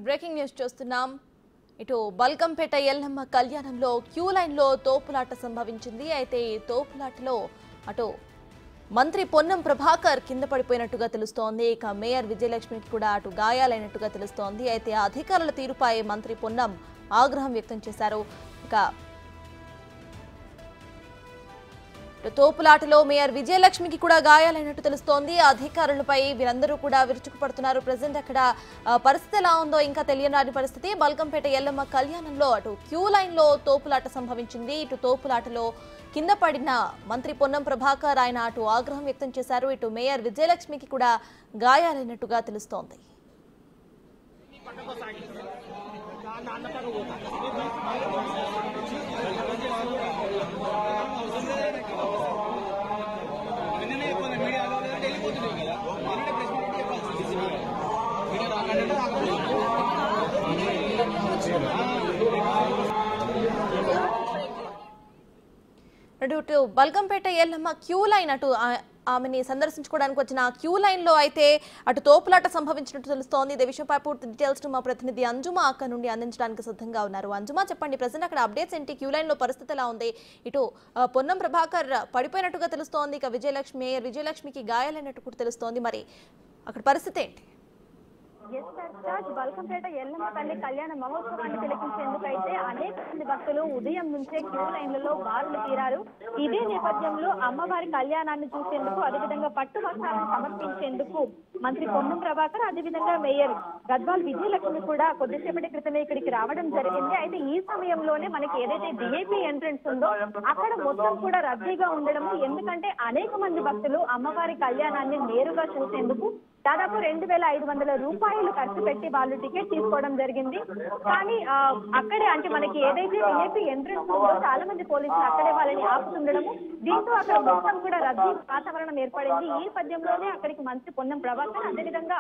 Breaking news చూస్తున్నాం. ఇటు బల్కంపేట ఎల్లమ్మ కళ్యాణంలో క్యూ లైన్లో తోపులాట సంభవించింది. అయితే ఈ తోపులాటలో అటు మంత్రి పొన్నం ప్రభాకర్ కింద పడిపోయినట్టుగా తెలుస్తోంది. ఇక మేయర్ విజయలక్ష్మికి కూడా అటు గాయాలైనట్టుగా తెలుస్తోంది. అయితే అధికారుల తీరుపై మంత్రి పొన్నం ఆగ్రహం వ్యక్తం చేశారు. ఇక తోపులాటలో మేయర్ విజయలక్ష్మికి కూడా గాయాలైనట్టు తెలుస్తోంది. అధికారులపై వీరందరూ కూడా విరుచుకుపడుతున్నారు. ప్రజెంట్ అక్కడ పరిస్థితి ఎలా ఉందో ఇంకా తెలియని పరిస్థితి. బల్కంపేట ఎల్లమ్మ కళ్యాణంలో అటు క్యూ లైన్ లో తోపులాట సంభవించింది. ఇటు తోపులాటలో కింద పడిన మంత్రి పొన్నం ప్రభాకర్ ఆయన అటు ఆగ్రహం వ్యక్తం చేశారు. ఇటు మేయర్ విజయలక్ష్మికి కూడా గాయాలైనట్టుగా తెలుస్తోంది. అటు బల్కంపేట ఎల్లమ్మ క్యూ లైన్ అటు ఆమెని సందర్శించుకోవడానికి వచ్చిన క్యూ లైన్ లో అయితే అటు తోపులాట సంభవించినట్టు తెలుస్తోంది. ఇదే విషయంపై పూర్తి డీటెయిల్స్ మా ప్రతినిధి అంజుమా అక్కడ నుండి అందించడానికి సిద్ధంగా ఉన్నారు. అంజుమా, చెప్పండి, ప్రజెంట్ అక్కడ అప్డేట్స్ ఏంటి? క్యూ లైన్ లో పరిస్థితి ఎలా ఉంది? ఇటు పొన్నం ప్రభాకర్ పడిపోయినట్టుగా తెలుస్తోంది. ఇక విజయలక్ష్మికి గాయాలైనట్టు కూడా తెలుస్తోంది. మరి అక్కడ పరిస్థితి ఏంటి? బల్కంపేట ఎల్లమ్మ తల్లి కళ్యాణ మహోత్సవాన్ని తిలకించేందుకైతే అనేక మంది భక్తులు ఉదయం నుంచే క్యూ లైన్లలో బారులు తీరారు. ఇదే నేపథ్యంలో అమ్మవారి కళ్యాణాన్ని చూసేందుకు, అదేవిధంగా పట్టు వస్త్రాలను సమర్పించేందుకు మంత్రి పొన్నం ప్రభాకర్, అదేవిధంగా మేయర్ గద్వాల్ విజయలక్ష్మి కూడా కొద్దిసేపటి క్రితమే ఇక్కడికి రావడం జరిగింది. అయితే ఈ సమయంలోనే మనకి ఏదైతే విఐపీ ఎంట్రన్స్ ఉందో అక్కడ మొత్తం కూడా రద్దీగా ఉండడము, ఎందుకంటే అనేక మంది భక్తులు అమ్మవారి కళ్యాణాన్ని నేరుగా చూసేందుకు దాదాపు 2,500 రూపాయలు ఖర్చు పెట్టి వాళ్ళు టికెట్ తీసుకోవడం జరిగింది. కానీ అక్కడే అంటే మనకి ఏదైతే విఐపీ ఎంట్రన్స్ ఉందో చాలా మంది పోలీసులు అక్కడే వాళ్ళని ఆపుతుండడము, దీంతో అక్కడ మొత్తం కూడా రద్దీ వాతావరణం ఏర్పడింది. ఈ నేపథ్యంలోనే అక్కడికి మంత్రి పొన్నం ప్రభాకర్, అదేవిధంగా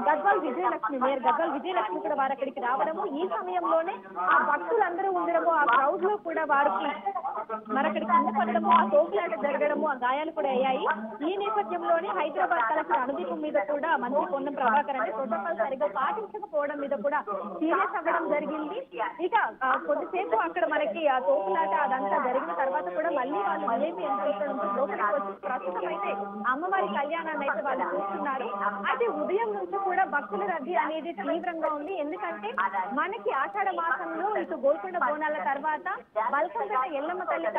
గద్వాల్ విజయలక్ష్మి కూడా వారు అక్కడికి రావడము, ఈ సమయంలోనే ఆ భక్తులందరూ ఉండడము, ఆ క్రౌడ్ లో కూడా వారికి మరక్కడి కింద పడడము, ఆ తోపులాట జరగడము, ఆ గాయాలు కూడా అయ్యాయి. ఈ నేపథ్యంలోనే హైదరాబాద్ కలెక్టర్ అనుదీపం మీద కూడా మంత్రి పొన్నం ప్రభాకర్ అంటే ప్రోటోకాల్ సరిగ్గా పాటించకపోవడం మీద కూడా సీరియస్ అవ్వడం జరిగింది. ఇక కొద్దిసేపు అక్కడ మనకి ఆ తోపులాట అదంతా జరిగిన తర్వాత కూడా మళ్ళీ వాళ్ళు విఐపీ ఎంట్రన్స్ లోపలికి వచ్చి ప్రస్తుతం అయితే అమ్మవారి కళ్యాణాన్ని అయితే వాళ్ళు చూస్తున్నారు. అయితే ఉదయం నుంచి కూడా భక్తుల రద్దీ అనేది తీవ్రంగా ఉంది. ఎందుకంటే మనకి ఆషాఢ మాసంలో ఇటు గోల్కొండ బోనాల తర్వాత బల్కంపేట ఎల్లమ్మ తల్లి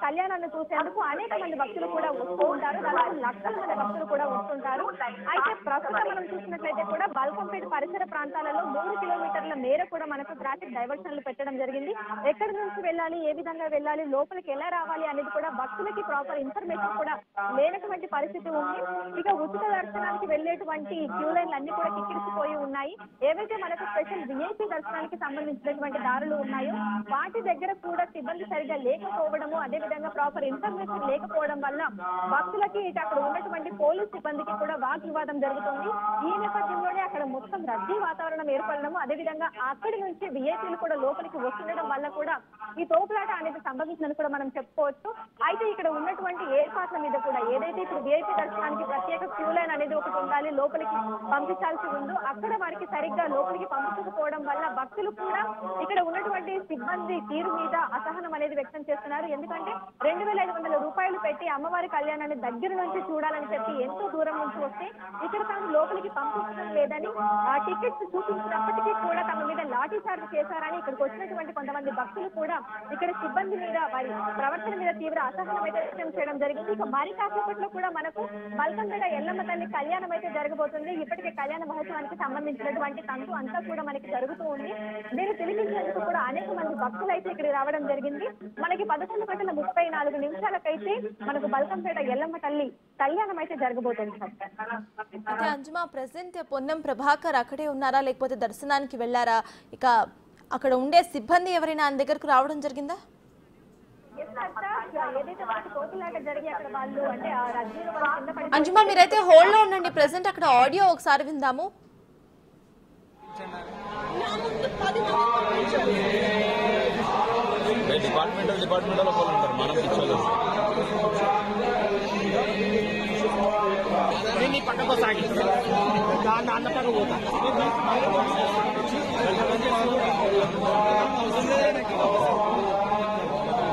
కళ్యాణాన్ని చూసేందుకు అనేక మంది భక్తులు కూడా వస్తూ ఉంటారు. దాదాపు లక్షల మంది భక్తులు కూడా వస్తుంటారు. అయితే ప్రస్తుతం మనం చూసినట్లయితే కూడా బల్కంపేట పరిసర ప్రాంతాలలో 3 కిలోమీటర్ల మేర కూడా మనకు ట్రాఫిక్ డైవర్షన్లు పెట్టడం జరిగింది. ఎక్కడి నుంచి వెళ్ళాలి, ఏ విధంగా వెళ్ళాలి, లోపలికి ఎలా రావాలి అనేది కూడా భక్తులకి ప్రాపర్ ఇన్ఫర్మేషన్ కూడా లేనటువంటి పరిస్థితి ఉంది. ఇక ఉచిత దర్శనానికి వెళ్లేటువంటి క్యూ లైన్లు అన్ని కూడా కిక్కిరిసిపోయి ఉన్నాయి. ఏవైతే మనకు స్పెషల్ విఐపీ దర్శనానికి సంబంధించినటువంటి దారులు ఉన్నాయో వాటి దగ్గర కూడా సిబ్బంది సరిగ్గా లేకపోవడము, అదేవిధంగా ప్రాపర్ ఇన్ఫర్మేషన్ లేకపోవడం వల్ల భక్తులకి ఇటు అక్కడ ఉన్నటువంటి పోలీస్ సిబ్బందికి కూడా వాగ్వివాదం జరుగుతుంది. ఈ నేపథ్యంలోనే అక్కడ మొత్తం రద్దీ వాతావరణం ఏర్పడడము, అదేవిధంగా అక్కడి నుంచి విఐపీలు కూడా లోపలికి వస్తుండడం వల్ల కూడా ఈ తోపులాట అనేది సంభవించిందని కూడా మనం చెప్పుకోవచ్చు. అయితే ఇక్కడ ఉన్నటువంటి ఏర్పాట్ల మీద కూడా ఏదైతే ఇప్పుడు విఐపీ దర్శనానికి ప్రత్యేక క్యూ లైన్ అనేది ఒకటి ఉండాలి, లోపలికి పంపించాల్సి ఉందో అక్కడ వారికి సరిగ్గా లోపలికి పంపించకపోవడం వల్ల భక్తులు కూడా ఇక్కడ ఉన్నటువంటి సిబ్బంది తీరు మీద అసహనం అనేది వ్యక్తం చేస్తున్నారు. ఎందుకంటే 2,500 రూపాయలు పెట్టి అమ్మవారి కళ్యాణాన్ని దగ్గర నుంచి చూడాలని చెప్పి ఎంతో దూరం నుంచి వస్తే ఇక్కడ తాము లోపలికి పంపించడం లేదని, ఆ టికెట్స్ చూపించినప్పటికీ కూడా తమ మీద లాఠీ చార్జ్ చేశారని ఇక్కడికి వచ్చినటువంటి కొంతమంది భక్తులు కూడా ఇక్కడ సిబ్బంది మీద, వారి ప్రవర్తన మీద తీవ్ర అసహనం అయితే వ్యక్తం చేయడం జరిగింది. ఇక మరి కాసేపట్లో కూడా మనకు బల్కంపేట ఎల్లమ్మ తల్లి కళ్యాణం అయితే జరగబోతుంది. ఇప్పటికే కళ్యాణ మహోత్సవానికి సంబంధించినటువంటి తంతు అంతా కూడా మనకి జరుగుతూ ఉంది. దీన్ని తెలిపించేందుకు కూడా అనేక మంది భక్తులు అయితే ఇక్కడికి రావడం జరిగింది. మనకి 11:34 మనకు బల్కంపేట ఎల్లమ్మ తల్లి కళ్యాణం అయితే జరగబోతుంది. అంజుమా, ప్రెసెంట్ పొన్నం ప్రభాకర్ అక్కడే ఉన్నారా, లేకపోతే దర్శనానికి వెళ్లారా? ఇక అక్కడ ఉండే సిబ్బంది ఎవరైనా ఆయన దగ్గరకు రావడం జరిగిందా? అంజుమా, మీరైతే హోల్డ్ లో ఉండండి. ప్రెసెంట్ అక్కడ ఆడియో ఒకసారి విందాము. డిపార్ట్మెంటల్ మనం పక్కకు సాగి దాన్ని అన్న పక్క పోతా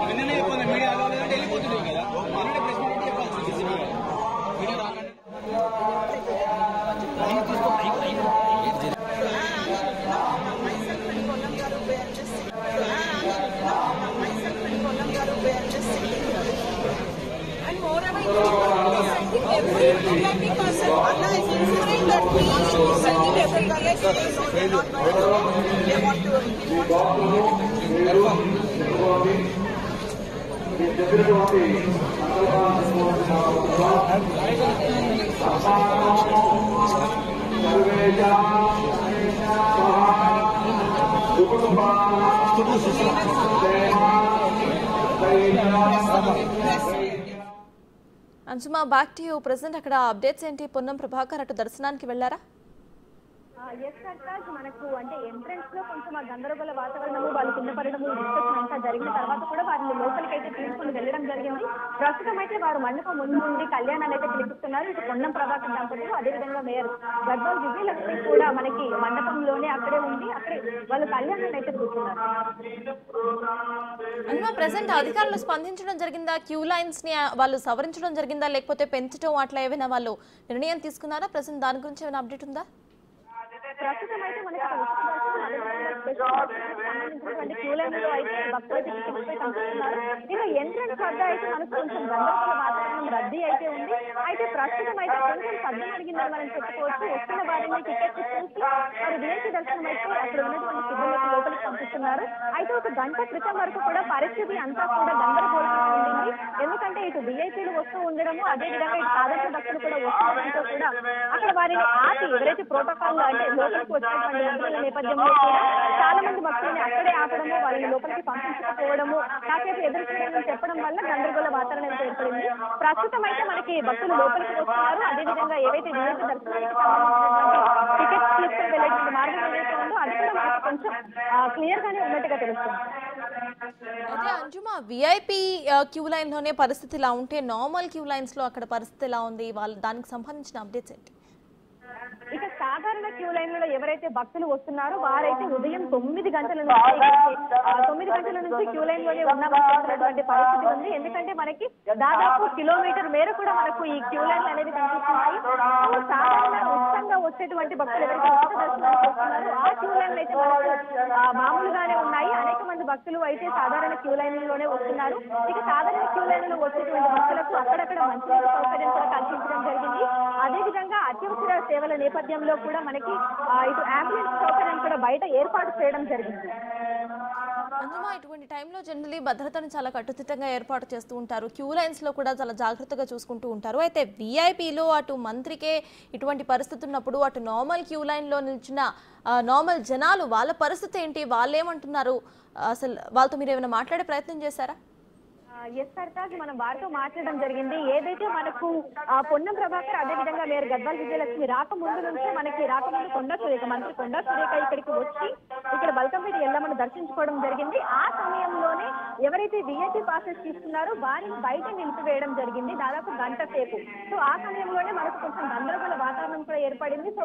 నిన్ననే చెప్పాలి మీడియాలో లేదంటే వెళ్ళిపోతున్నాయి కదా నిన్ననే ప్రెస్ మీట్ చెప్పాల్సి వచ్చింది మీడియా రాగానే And moreover, sending every person, Allah is ensuring that we sending every VIP. They want అంశుమా బ్యాక్ టు యూ. ప్రెసెంట్ అక్కడ అప్డేట్స్ ఏంటి? పొన్నం ప్రభాకర్ అటు దర్శనానికి వెళ్ళారా? ఎస్ సర్తాజ్, మనకు అంటే ఎంట్రన్స్ లో కొంచెం ఆ గందరగోళ వాతావరణము, వాళ్ళు కింద పడడము, డిస్కషన్ అంతా జరిగిన తర్వాత కూడా వారిని లోపలికి అయితే తీసుకుని వెళ్ళడం జరిగింది. ప్రస్తుతం అయితే వారు మండపం ముందు నుండి కళ్యాణాన్ని అయితే పిలుపుతున్నారు. ఇటు పొన్నం ప్రభాకర్ దంపతులు, అదేవిధంగా మేయర్ గద్వాల్ విజయలక్ష్మి కూడా మనకి మండపంలోనే అక్కడే ఉండి అక్కడే వాళ్ళు కళ్యాణాన్ని అయితే పిలుస్తున్నారు. అన్న ప్రెసెంట్ అధికారులు స్పందించడం జరిగిందా? క్యూ లైన్స్ ని వాళ్ళు సవరించడం జరిగిందా, లేకపోతే పెంచడం అట్లా ఏమైనా వాళ్ళు నిర్ణయం తీసుకున్నారా? ప్రెసెంట్ దాని గురించి ఏమైనా అప్డేట్ ఉందా? ప్రస్తుతం అయితే మనకి సంబంధించినటువంటి క్యూ లైన్ లో అయితే భక్తులు అయితే టికెట్స్ పై కనిపిస్తున్నారు. ఇంకా ఎంట్రన్స్ వద్ద అయితే మనకు కొంచెం గందరగోళ వాతావరణం రద్దీ అయితే ఉంది. అయితే ప్రస్తుతం అయితే కొంచెం సద్దం అడిగిందని మనం చెప్పుకోవచ్చు. వస్తున్న వారిని టికెట్స్ చూసి వారు విఐపి దర్శనం అయితే అక్కడ ఉన్నటువంటి సిబ్బందికి లోపలికి పంపిస్తున్నారు. అయితే ఒక గంట క్రితం వరకు కూడా పరిస్థితి అంతా కూడా గందరగోళంగా ఉండింది. ఎందుకంటే ఇటు విఐపీలు వస్తూ ఉండడము, అదేవిధంగా ఇటు సాధారణ భక్తులు కూడా వస్తుండడంతో కూడా అక్కడ వారిని ఆపి ఎవరైతే ప్రోటోకాల్ అంటే లోపలికి వచ్చినటువంటి మంత్రుల నేపథ్యంలో కూడా చాలా మంది భక్తులని అక్కడే ఆపడము, వాళ్ళని లోపలికి పంపించకపోవడము, కాసేపు ఎదురు చూడాలని చెప్పడం వల్ల గందరగోళ వాతావరణం ఏర్పడింది. ప్రస్తుతం అయితే మనకి భక్తులు లోపలికి వస్తున్నారు. అదేవిధంగా ఏవైతే విఐపీ దర్శనానికి సంబంధించినటువంటి టికెట్స్ తీసుకుని వెళ్ళేటువంటి మార్గం ఏదైతే ఉందో అది కూడా మనకు కొంచెం క్లియర్ గానే ఉన్నట్టుగా తెలుస్తుంది. అయితే అంజుమా, విఐపి క్యూ లైన్ లోనే పరిస్థితి ఇలా ఉంటే నార్మల్ క్యూ లైన్స్ లో అక్కడ పరిస్థితి ఎలా ఉంది? వాళ్ళు దానికి సంబంధించిన అప్డేట్స్ ఏంటి? ఇక సాధారణ క్యూ లైన్లలో ఎవరైతే భక్తులు వస్తున్నారో వారైతే ఉదయం 9 గంటల నుంచి క్యూ లైన్ లోనే ఉన్నామనుకుంటున్నటువంటి పరిస్థితి ఉంది. ఎందుకంటే మనకి దాదాపు కిలోమీటర్ మేర కూడా మనకు ఈ క్యూ లైన్లు అనేది కనిపిస్తున్నాయి. సాధారణ ఉచితంగా వచ్చేటువంటి భక్తులు ఎవరైతే ఉచిత దర్శనానికి వస్తున్నారో ఆ క్యూ లైన్లు అయితే మనకు మామూలుగానే ఉన్నాయి. అనేక మంది భక్తులు అయితే సాధారణ క్యూ లైన్లలోనే వస్తున్నారు. ఇక సాధారణ క్యూ లైన్లలో వచ్చేటువంటి భక్తులకు అక్కడక్కడ మంచినీటి సౌకర్యం కూడా కల్పించడం జరిగింది. అదేవిధంగా అత్యవసర సేవల నేపథ్యంలో కూడా మనకి ఇటు అంబులెన్స్ సౌకర్యం కూడా బయట ఏర్పాటు చేయడం జరిగింది. అంజుమా, ఇటువంటి టైంలో జనరలీ భద్రతను చాలా కట్టుదిట్టంగా ఏర్పాటు చేస్తూ ఉంటారు. క్యూ లైన్స్ లో కూడా చాలా జాగ్రత్తగా చూసుకుంటూ ఉంటారు. అయితే విఐపీలో అటు మంత్రికే ఇటువంటి పరిస్థితి ఉన్నప్పుడు అటు నార్మల్ క్యూ లైన్ లో నిలిచిన నార్మల్ జనాలు వాళ్ళ పరిస్థితి ఏంటి? వాళ్ళు ఏమంటున్నారు? అసలు వాళ్ళతో మీరు ఏమైనా మాట్లాడే ప్రయత్నం చేశారా? ఎస్ సర్తాజ్, మనం వారితో మాట్లాడడం జరిగింది. ఏదైతే మనకు పొన్నం ప్రభాకర్ అదేవిధంగా మేయర్ గద్వాల్ విజయలక్ష్మి రాకముందు కొండా సురేఖ మంత్రి కొండా సురేఖ ఇక్కడికి వచ్చి ఇక్కడ బల్కంపేట ఎల్లమ్మను దర్శించుకోవడం జరిగింది. ఆ సమయంలోనే ఎవరైతే విఐపీ పాసెస్ తీసుకున్నారో వారిని బయట నిలిపివేయడం జరిగింది దాదాపు గంట సేపు. సో ఆ సమయంలోనే మనకు కొంచెం గందరగోళ వాతావరణం కూడా ఏర్పడింది. సో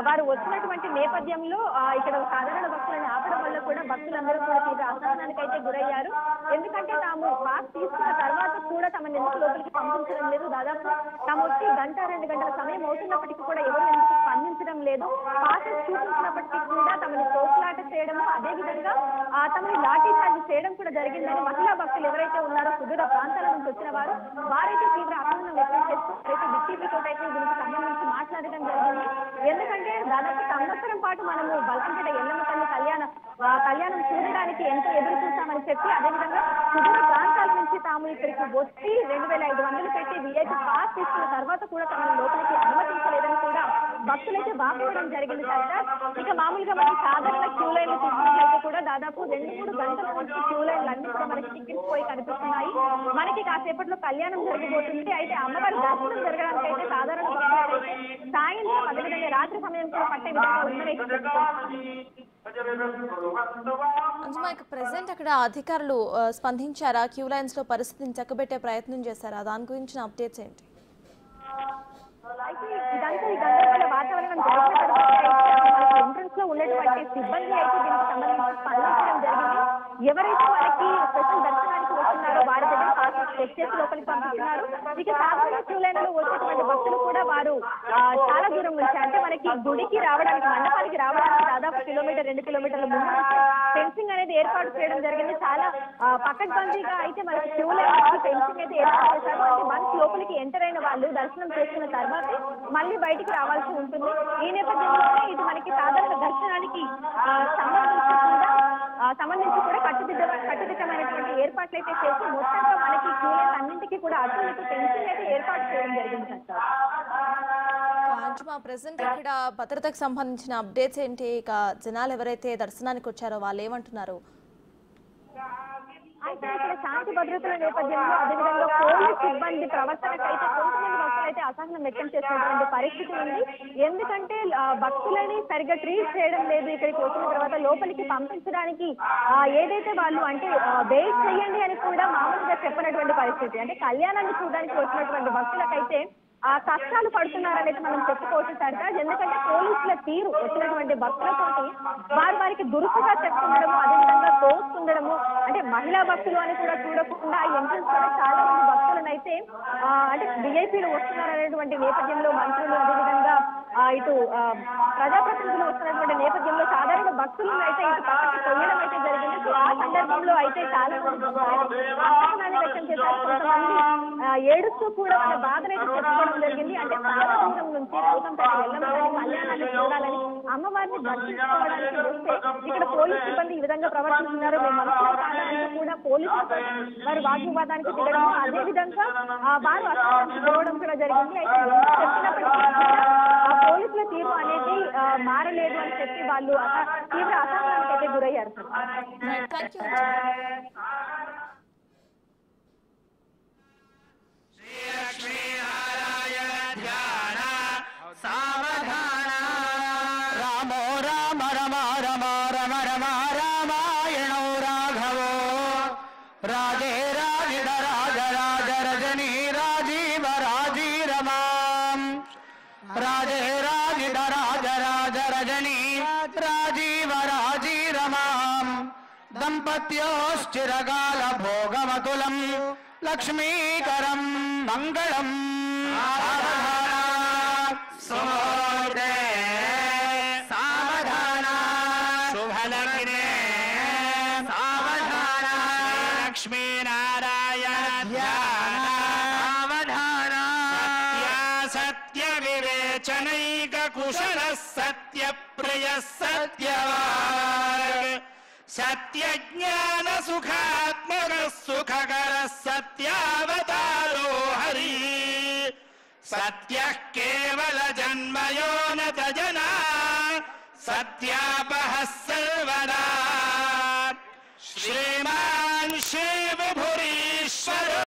వారు వచ్చినటువంటి నేపథ్యంలో ఇక్కడ సాధారణ భక్తులను ఆపడం వల్ల కూడా భక్తులందరూ కూడా తీవ్ర అసహనానికి అయితే గురయ్యారు. ఎందుకంటే తాము పాస్ తీసుకున్న తర్వాత కూడా తమను ఎందుకు లోపలికి పంపించడం లేదు. దాదాపు తాము వచ్చి 1-2 గంటల సమయం అవుతున్నప్పటికీ కూడా ఎవరు ఎందుకు స్పందించడం లేదు. పాసెస్ చూపించినప్పటికీ కూడా తమని తోపులాట చేయడము, అదేవిధంగా తమని లాఠీ చార్జ్ చేయడం కూడా జరిగిందని మహిళా భక్తులు ఎవరైతే ఉన్నారో సుదూర ప్రాంతాల నుంచి వచ్చిన వారైతే తీవ్ర అసహనం వ్యక్తం చేస్తూ డిటీవీతో అయితే దీనికి సంబంధించి మాట్లాడడం జరిగింది. ఎందుకంటే దాదాపు సంవత్సరం పాటు మనము బల్కంపేట ఎల్లమ్మ తల్లి కళ్యాణం చూడడానికి ఎంతో ఎదురు చూస్తామని చెప్పి, అదేవిధంగా సుదూర ప్రాంతాల నుంచి తాము ఇక్కడికి వచ్చి 2500 పెట్టి విఐపీ పాస్ తీసుకున్న తర్వాత కూడా తమను లోపలికి అనుమతించలేదని కూడా భక్తులైతే వాపోవడం జరిగింది. ఇక మామూలుగా మనకి సాధారణ క్యూ లైన్లు చూసినట్లయితే కూడా దాదాపు 2-3 గంటల నుంచి క్యూ లైన్లు అన్ని కూడా మనకి టికెట్స్ పోయి కనిపిస్తున్నాయి. మనకి కాసేపట్లో కళ్యాణం జరగబోతుంది. అయితే అమ్మవారి దర్శనం జరగడానికి అయితే సాధారణ భక్తులు సాయంత్రం అదేవిధంగా రాత్రి సమయం కూడా పట్టే విధంగా ఉందని అంజుమా, ప్రెసెంట్ అక్కడ అధికారులు స్పందించారా? క్యూ లైన్స్ లో పరిస్థితిని చక్కబెట్టే ప్రయత్నం చేశారా? దాని గురించిన అప్డేట్స్ ఏంటి? అయితే ఇదంతా ఈ గందరగోళ వాతావరణం జరిగిన ఎంట్రన్స్ లో ఉన్నటువంటి సిబ్బంది అయితే దీనికి సంబంధించి స్పందించడం జరిగింది. ఎవరైతే మనకి స్పెషల్ దర్శనానికి వస్తున్నారో వారి దగ్గర పాస్ చెక్ చేసి లోపలికి పంపిస్తున్నారు. ఇక సాధారణ క్యూ లైన్ లో వచ్చేటువంటి భక్తులు కూడా వారు చాలా దూరం నుంచి అంటే మనకి గుడికి రావడానికి మండపానికి రావడానికి దాదాపు 1-2 కిలోమీటర్ల ముందు ఫెన్సింగ్ అనేది ఏర్పాటు చేయడం జరిగింది. చాలా పకడ్బందీగా అయితే మనకి క్యూ లైన్ ఫెన్సింగ్ అయితే ఏర్పాటు చేశారు. అంటే వన్స్ లోపలికి ఎంటర్ అయిన వాళ్ళు దర్శనం చేసుకున్న తర్వాత మళ్ళీ బయటికి రావాల్సి ఉంటుంది. ఈ నేపథ్యంలోనే ఇది మనకి సాధారణ దర్శనానికి సంబంధించి కూడా కట్టుదిట్టమైనటువంటి ఏర్పాట్లు అయితే చేసి మొత్తంగా మనకి క్యూ లైన్ అన్నింటికీ కూడా అటు ఇటు ఫెన్సింగ్ అయితే ఏర్పాటు చేయడం జరిగింది సార్. అంజుమా, ప్రెసెంట్ ఇక్కడ భద్రతకు సంబంధించిన అప్డేట్స్ ఏంటి? ఇక జనాలు ఎవరైతే దర్శనానికి వచ్చారో వాళ్ళు ఏమంటున్నారు? అయితే ఇక్కడ శాంతి భద్రతల నేపథ్యంలో అదేవిధంగా పోలీస్ సిబ్బంది ప్రవర్తనకైతే కొంతమంది భక్తులైతే అసహనం వ్యక్తం చేసినటువంటి పరిస్థితి ఉంది. ఎందుకంటే భక్తులని సరిగ్గా ట్రీట్ చేయడం లేదు. ఇక్కడికి వచ్చిన తర్వాత లోపలికి పంపించడానికి ఏదైతే వాళ్ళు అంటే వెయిట్ చేయండి అని కూడా మామూలుగా చెప్పినటువంటి పరిస్థితి. అంటే కళ్యాణాన్ని చూడడానికి వచ్చినటువంటి భక్తులకైతే కష్టాలు పడుతున్నారనేది మనం చెప్పుకోవచ్చు సార్. ఎందుకంటే పోలీసుల తీరు వచ్చినటువంటి భక్తులతోటి వారికి దురుసుగా చెప్తుండడము, అదేవిధంగా తోస్తుండడము, అంటే మహిళా భక్తులు అని కూడా చూడకుండా ఎంట్రన్స్ కూడా చాలా మంది భక్తులను అయితే అంటే విఐపీలు వస్తున్నారనేటువంటి నేపథ్యంలో మంత్రులు అదేవిధంగా ఇటు ప్రజాప్రతినిధులు వస్తున్నటువంటి నేపథ్యంలో సాధారణ భక్తులను అయితే ఇటు పక్కకి కొయ్యడం అయితే జరిగింది. ఆ సందర్భంలో అయితే చాలా మంది అసహనాన్ని వ్యక్తం చేశారు. కొంతమంది ఏడుస్తూ కూడా వాళ్ళ బాధనైతే చెప్పుకోవడం జరిగింది. అంటే చాలా దూరం నుంచి గౌతంపేట ఎల్లమ్మని కళ్యాణాన్ని చూడాలని అమ్మవారిని దర్శించుకోవడానికి వస్తే ఇక్కడ పోలీస్ సిబ్బంది ఈ విధంగా ప్రవర్తిస్తున్నారు. మేము మనుషులు కావాలంటూ కూడా పోలీసులు వారి వాగ్వివాదానికి దిగడం, అదే విధంగా వారు అసహనానికి పోవడం కూడా జరిగింది. అయితే చెప్పినప్పటికీ పోలీసుల తీరు అనేది మారలేదు అని చెప్పి వాళ్ళు తీవ్ర అసహనానికి అయితే గురయ్యారు సార్. రామో రామ రమ రమ రమ రమ రామాయణో రాఘవో రాజే రాజిడ రాజ రాజ రజనీ రాజీవ రాజీ రమాం రాజే రాజిడ రాజ రాజ రజనీ రాజీవ రాజీ రమాం దంపత్యోశ్చిరకాల భోగమతులం లక్ష్మీకరం మంగళం. సుమోదే సావధాన శుభలగ్నే సావధాన లక్ష్మీనారాయణ ధ్యాన సావధాన సత్య వివేచనైక కుశల సత్య ప్రియ సత్యవాన్ సత్యజ్ఞాన సుఖాత్మక సుఖకర సత్యావతారో హరి సత్య కేవల జన్మయో నత జనా సత్యాపహ సర్వదా